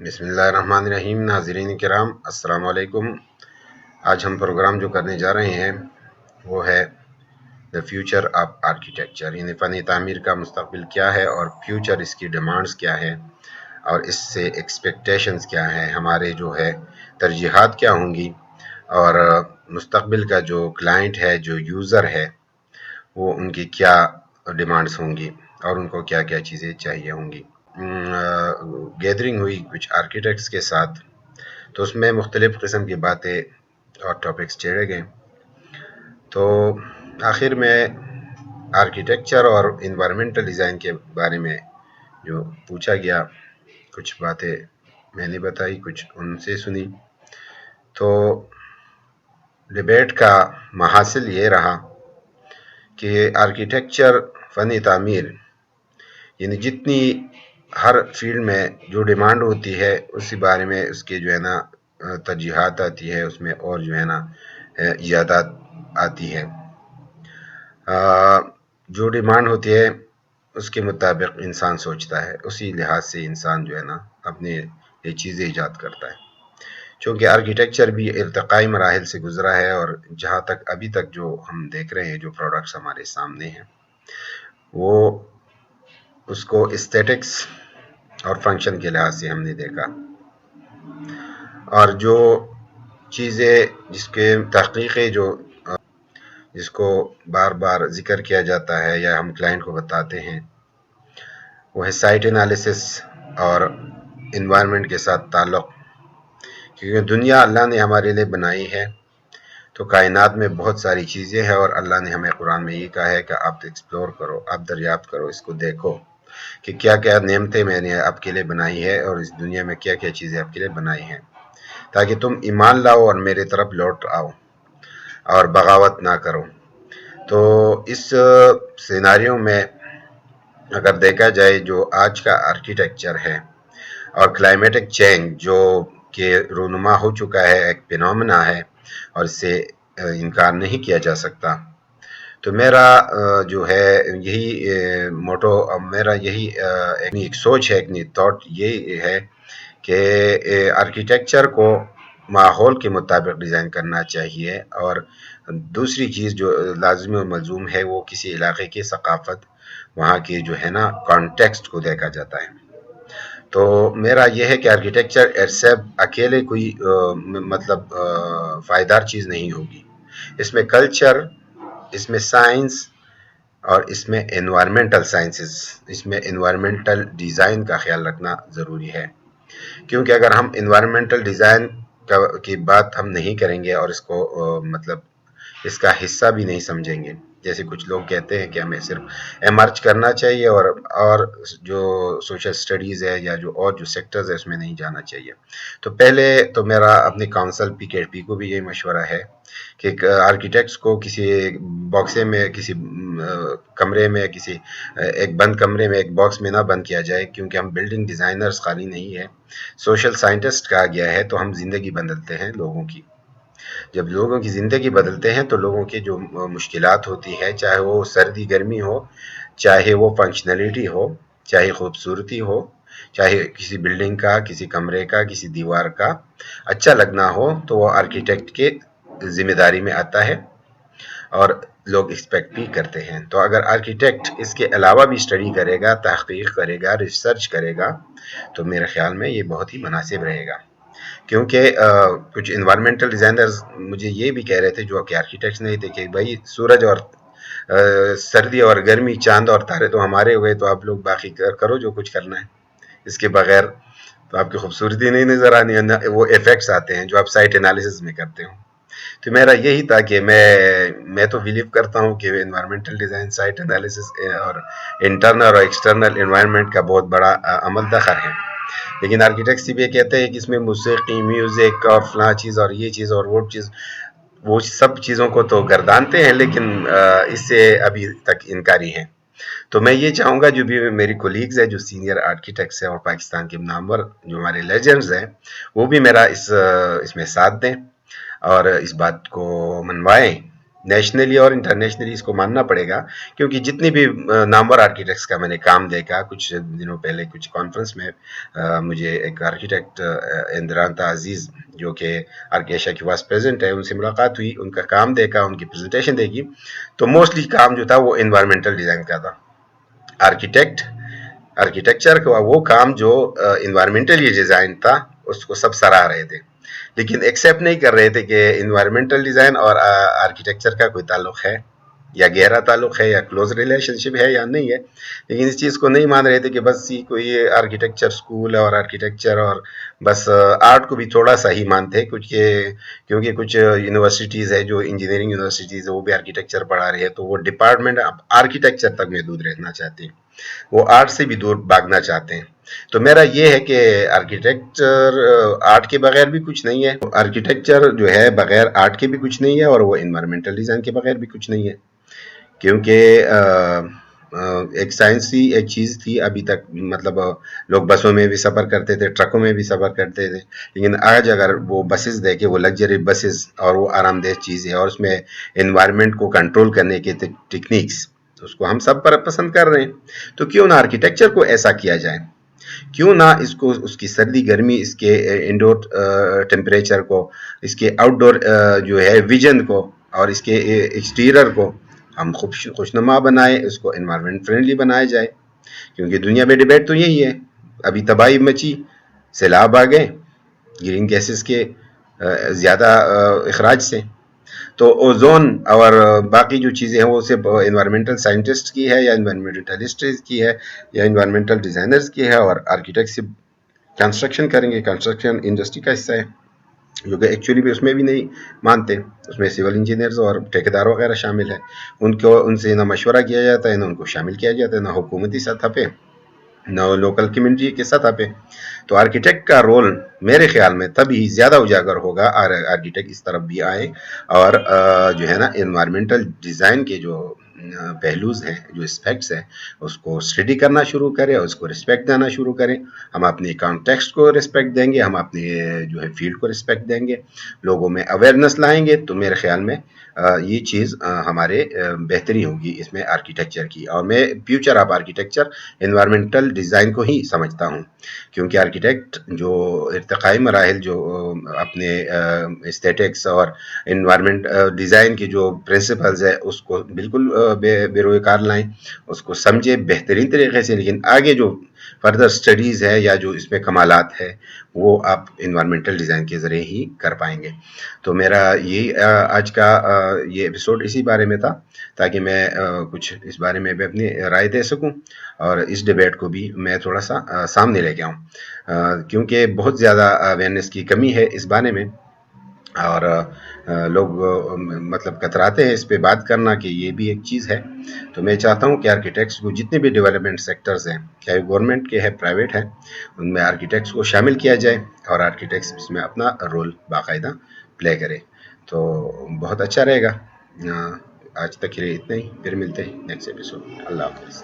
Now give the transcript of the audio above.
بسم اللہ الرحمن الرحیم. ناظرین کرام السلام علیکم. آج ہم پروگرام جو کرنے جا رہے ہیں وہ ہے دا فیوچر آف آرکیٹیکچر، یعنی فن تعمیر کا مستقبل کیا ہے اور فیوچر اس کی ڈیمانڈز کیا ہے اور اس سے ایکسپیکٹیشنز کیا ہیں، ہمارے جو ہے ترجیحات کیا ہوں گی، اور مستقبل کا جو کلائنٹ ہے، جو یوزر ہے، وہ ان کی کیا ڈیمانڈز ہوں گی اور ان کو کیا کیا چیزیں چاہیے ہوں گی. گیدرنگ ہوئی کچھ آرکیٹیکٹس کے ساتھ، تو اس میں مختلف قسم کی باتیں اور ٹاپکس چھیڑے گئے. تو آخر میں آرکیٹیکچر اور انوائرمنٹل ڈیزائن کے بارے میں جو پوچھا گیا، کچھ باتیں میں نے بتائی، کچھ ان سے سنی. تو ڈیبیٹ کا محاصل یہ رہا کہ آرکیٹیکچر، فن تعمیر، یعنی جتنی ہر فیلڈ میں جو ڈیمانڈ ہوتی ہے اسی بارے میں اس کے جو ہے نا ترجیحات آتی ہے، اس میں اور جو ہے نا ایجادات آتی ہے. جو ڈیمانڈ ہوتی ہے اس کے مطابق انسان سوچتا ہے، اسی لحاظ سے انسان جو ہے نا اپنے یہ چیزیں ایجاد کرتا ہے. چونکہ آرکیٹیکچر بھی ارتقائی مراحل سے گزرا ہے، اور جہاں تک ابھی تک جو ہم دیکھ رہے ہیں، جو پروڈکٹس ہمارے سامنے ہیں، وہ اس کو اسٹیٹکس اور فنکشن کے لحاظ سے ہم نے دیکھا. اور جو چیزیں جس کے تحقیقیں جس کو بار بار ذکر کیا جاتا ہے یا ہم کلائنٹ کو بتاتے ہیں، وہ ہے سائٹ انالیسس اور انوائرمنٹ کے ساتھ تعلق. کیونکہ دنیا اللہ نے ہمارے لیے بنائی ہے، تو کائنات میں بہت ساری چیزیں ہیں، اور اللہ نے ہمیں قرآن میں یہ کہا ہے کہ آپ ایکسپلور کرو، آپ دریافت کرو، اس کو دیکھو کہ کیا کیا نعمتیں میں نے آپ کے لیے بنائی ہے، اور اس دنیا میں کیا کیا چیزیں آپ کے لیے بنائی ہیں، تاکہ تم ایمان لاؤ اور میرے طرف لوٹ آؤ اور بغاوت نہ کرو. تو اس سیناریوں میں اگر دیکھا جائے جو آج کا آرکیٹیکچر ہے اور کلائمیٹک چینج جو کہ رونما ہو چکا ہے، ایک فینومینا ہے اور اس سے انکار نہیں کیا جا سکتا. تو میرا جو ہے یہی موٹو، میرا یہی ایک سوچ ہے، ایک تھاٹ یہ ہے کہ آرکیٹیکچر کو ماحول کے مطابق ڈیزائن کرنا چاہیے، اور دوسری چیز جو لازمی و ملزوم ہے وہ کسی علاقے کی ثقافت، وہاں کی جو ہے نا کانٹیکسٹ کو دیکھا جاتا ہے. تو میرا یہ ہے کہ آرکیٹیکچر اکیلے کوئی مطلب پائیدار چیز نہیں ہوگی. اس میں کلچر، اس میں سائنس، اور اس میں انوائرمنٹل سائنسز، اس میں انوائرمنٹل ڈیزائن کا خیال رکھنا ضروری ہے. کیونکہ اگر ہم انوائرمنٹل ڈیزائن کی بات ہم نہیں کریں گے اور اس کو مطلب اس کا حصہ بھی نہیں سمجھیں گے، جیسے کچھ لوگ کہتے ہیں کہ ہمیں صرف ایمرج کرنا چاہیے اور جو سوشل سٹڈیز ہے یا جو سیکٹرز ہے اس میں نہیں جانا چاہیے. تو پہلے تو میرا اپنی کاؤنسل PKP کو بھی یہ مشورہ ہے کہ آرکیٹیکٹس کو کسی باکسے میں، کسی کمرے میں، کسی ایک بند کمرے میں، ایک باکس میں نہ بند کیا جائے. کیونکہ ہم بلڈنگ ڈیزائنرز خالی نہیں ہے، سوشل سائنٹسٹ کہا گیا ہے. تو ہم زندگی بدلتے ہیں لوگوں کی. جب لوگوں کی زندگی بدلتے ہیں تو لوگوں کی جو مشکلات ہوتی ہے، چاہے وہ سردی گرمی ہو، چاہے وہ فنکشنلٹی ہو، چاہے خوبصورتی ہو، چاہے کسی بلڈنگ کا، کسی کمرے کا، کسی دیوار کا اچھا لگنا ہو، تو وہ آرکیٹیکٹ کے ذمہ داری میں آتا ہے اور لوگ ایکسپیکٹ بھی کرتے ہیں. تو اگر آرکیٹیکٹ اس کے علاوہ بھی اسٹڈی کرے گا، تحقیق کرے گا، ریسرچ کرے گا، تو میرے خیال میں یہ بہت ہی مناسب رہے گا. کیونکہ کچھ انوائرمنٹل ڈیزائنرز مجھے یہ بھی کہہ رہے تھے جو کہ آرکیٹیکٹس نہیں تھے، کہ بھائی سورج اور سردی اور گرمی، چاند اور تارے تو ہمارے ہوئے، تو آپ لوگ باقی کرو جو کچھ کرنا ہے، اس کے بغیر تو آپ کی خوبصورتی نہیں نظر آنی. وہ ایفیکٹس آتے ہیں جو آپ سائٹ انالیسس میں کرتے ہو. تو میرا یہی تھا کہ میں تو بلیو کرتا ہوں کہ انوائرمنٹل ڈیزائن، سائٹ انالیسس اور انٹرنل اور ایکسٹرنل انوائرمنٹ کا بہت بڑا عمل دخل ہے. لیکن آرکیٹیکٹ بھی یہ کہتے ہیں کہ اس میں موسیقی، میوزک اور فلاں چیز اور یہ چیز اور وہ چیز، وہ سب چیزوں کو تو گردانتے ہیں، لیکن اس سے ابھی تک انکاری ہیں. تو میں یہ چاہوں گا جو بھی میری کولیگز ہیں جو سینئر آرکیٹیکٹس ہیں اور پاکستان کے نامور جو ہمارے لیجنڈز ہیں، وہ بھی میرا اس میں ساتھ دیں اور اس بات کو منوائیں نیشنلی اور انٹرنیشنلی اس کو ماننا پڑے گا، کیونکہ جتنی بھی نامور آرکیٹیکٹس کا میں نے کام دیکھا کچھ دنوں پہلے کچھ کانفرنس میں، مجھے ایک آرکیٹیکٹ اندران عزیز جو کہ آرکیشا کے وائس پریزیڈنٹ ہے، ان سے ملاقات ہوئی، ان کا کام دیکھا، ان کی پریزنٹیشن دیکھی، تو موسٹلی کام جو تھا وہ انوائرمنٹل ڈیزائن کا تھا. آرکیٹیکچر کا وہ کام جو انوائرمنٹل ڈیزائن تھا اس کو سب سراہ رہے تھے، لیکن ایکسیپٹ نہیں کر رہے تھے کہ انوائرمنٹل ڈیزائن اور آرکیٹیکچر کا کوئی تعلق ہے، یا گہرا تعلق ہے، یا کلوز ریلیشن شپ ہے یا نہیں ہے. لیکن اس چیز کو نہیں مان رہے تھے کہ بس یہ کوئی آرکیٹیکچر اسکول ہے اور آرکیٹیکچر اور بس آرٹ کو بھی تھوڑا سا ہی مانتے، کیونکہ کچھ یونیورسٹیز ہے جو انجینئرنگ یونیورسٹیز ہے وہ بھی آرکیٹیکچر پڑھا رہی ہے، تو وہ ڈپارٹمنٹ آرکیٹیکچر تک محدود رہنا چاہتے ہیں، وہ آرٹ سے بھی دور بھاگنا چاہتے ہیں. تو میرا یہ ہے کہ آرکیٹیکچر آرٹ کے بغیر بھی کچھ نہیں ہے، آرکیٹیکچر جو ہے بغیر آرٹ کے بھی کچھ نہیں ہے، اور وہ انوائرمنٹل ڈیزائن کے بغیر بھی کچھ نہیں ہے، کیونکہ ایک سائنسی ایک چیز تھی ابھی تک، مطلب لوگ بسوں میں بھی سفر کرتے تھے، ٹرکوں میں بھی سفر کرتے تھے، لیکن آج اگر وہ بسز دیکھیں، وہ لگژری بسز اور وہ آرام دہ چیز ہے، اور اس میں انوائرمنٹ کو کنٹرول کرنے کے ٹیکنیکس اس کو ہم سب پر پسند کر رہے ہیں. تو کیوں نہ آرکیٹیکچر کو ایسا کیا جائے، کیوں نہ اس کو اس کی سردی گرمی، اس کے انڈور ٹیمپریچر کو، اس کے آؤٹ ڈور جو ہے ویژن کو، اور اس کے ایکسٹیریئر کو ہم خوشنما بنائیں، اس کو انوائرمنٹ فرینڈلی بنایا جائے. کیونکہ دنیا میں ڈیبیٹ تو یہی ہے، ابھی تباہی مچی، سیلاب آ گئے گرین گیسز کے زیادہ اخراج سے. تو اوزون اور باقی جو چیزیں ہیں وہ صرف انوائرمنٹل سائنٹسٹ کی ہے، یا انوائرمنٹلسٹ کی ہے، یا انوائرمنٹل ڈیزائنرز کی ہے، اور آرکیٹیکٹ سے کنسٹرکشن کریں گے، کنسٹرکشن انڈسٹری کا حصہ ہے، جو کہ ایکچولی بھی اس میں بھی نہیں مانتے، اس میں سول انجینئرز اور ٹھیکیدار وغیرہ شامل ہیں، ان سے نہ مشورہ کیا جاتا ہے، نہ ان کو شامل کیا جاتا ہے، نہ حکومتی سطح پہ، نہ لوکل کمیونٹی کے سطح پہ. تو آرکیٹیکٹ کا رول میرے خیال میں تبھی زیادہ اجاگر ہوگا، آرکیٹیکٹ اس طرف بھی آئے اور جو ہے نا انوائرمنٹل ڈیزائن کے جو پہلوز ہیں، جو اسپیکٹس ہیں، اس کو اسٹڈی کرنا شروع کرے اور اس کو رسپیکٹ دینا شروع کریں. ہم اپنے کانٹیکسٹ کو رسپیکٹ دیں گے، ہم اپنے جو ہے فیلڈ کو رسپیکٹ دیں گے، لوگوں میں اویئرنیس لائیں گے، تو میرے خیال میں یہ چیز ہمارے بہتری ہوگی اس میں آرکیٹیکچر کی. اور میں future of architecture environmental design کو ہی سمجھتا ہوں، کیونکہ آرکیٹیکٹ جو ارتقائی مراحل جو اپنے اسٹیٹکس اور انوائرمنٹ ڈیزائن کی جو پرنسپلز ہے اس کو بالکل بے روئے کار لائیں، اس کو سمجھے بہترین طریقے سے، لیکن آگے جو فردر سٹڈیز ہے یا جو اس میں کمالات ہے وہ آپ انوائرمنٹل ڈیزائن کے ذریعے ہی کر پائیں گے. تو میرا یہی آج کا یہ ایپیسوڈ اسی بارے میں تھا، تاکہ میں کچھ اس بارے میں بھی اپنی رائے دے سکوں، اور اس ڈیبیٹ کو بھی میں تھوڑا سا سامنے لے کے آؤں، کیونکہ بہت زیادہ اویئرنیس کی کمی ہے اس بارے میں، اور لوگ مطلب کتراتے ہیں اس پہ بات کرنا کہ یہ بھی ایک چیز ہے. تو میں چاہتا ہوں کہ آرکیٹیکٹس کو جتنے بھی ڈیولپمنٹ سیکٹرز ہیں، چاہے گورنمنٹ کے ہے پرائیویٹ ہے، ان میں آرکیٹیکٹس کو شامل کیا جائے، اور آرکیٹیکٹس اس میں اپنا رول باقاعدہ پلے کرے، تو بہت اچھا رہے گا. آج تک کے لیے اتنا ہی، پھر ملتے ہیں نیکسٹ ایپیسوڈ. اللہ حافظ.